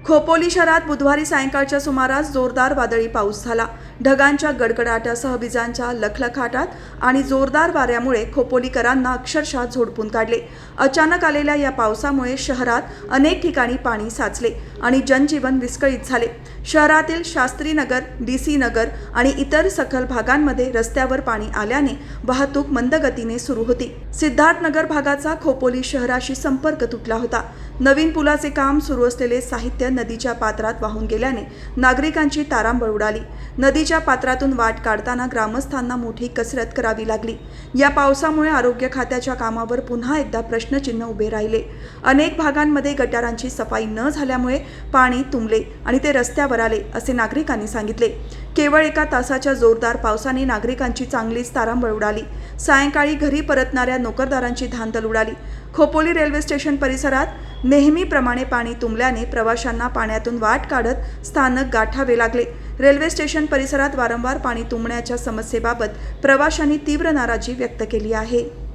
खोपोली शहरात बुधवारी सायंकाळच्या सुमारास जोरदार वादळी पाऊस झाला। ढगांच्या गडगडाटासह विजांच्या लखलखाटात आणि जोरदार वाऱ्यामुळे खोपोलीकरांना अक्षरशः झोडपून काढले। अचानक आलेल्या या पावसामुळे शहरात अनेक ठिकाणी पाणी साचले आणि जनजीवन विस्कळीत झाले। शहरातील शास्त्री नगर, डीसी नगर आणि इतर सखल भागांमध्ये रस्त्यावर पाणी आल्याने वाहतूक मंद गतीने सुरू होती। सिद्धार्थ नगर भागाचा खोपोली शहराशी संपर्क तुटला होता। नवीन पुलाचे काम सुरू असलेले साहित्य नदीच्या पात्रात वाहून गेल्याने नागरिकांची तारांबळ उडाली। नदीच्या पात्रातून वाट काढताना ग्रामस्थांना मोठी कसरत करावी लागली। या पावसामुळे आरोग्य खात्याच्या कामावर पुन्हा एकदा प्रश्नचिन्ह उभे राहिले। अनेक भागांमध्ये गटारांची सफाई न झाल्यामुळे पाणी तुंबले आणि ते रस्त्यावर आले, असे नागरिकांनी सांगितले। केवळ एका तासाच्या जोरदार पावसाने नागरिकांची चांगलीच तारांबळ उडाली। सायंकाळी घरी परतणाऱ्या नोकरदारांची धांदल उडाली। खोपोली रेल्वे स्टेशन परिसरात नेहमीप्रमाणे पाणी तुंबल्याने प्रवाशांना पाण्यातून वाट काढत स्थानक गाठावे लागले। रेल्वे स्टेशन परिसरात वारंवार पाणी तुंबण्याच्या समस्येबाबत प्रवाशांनी तीव्र नाराजी व्यक्त केली आहे।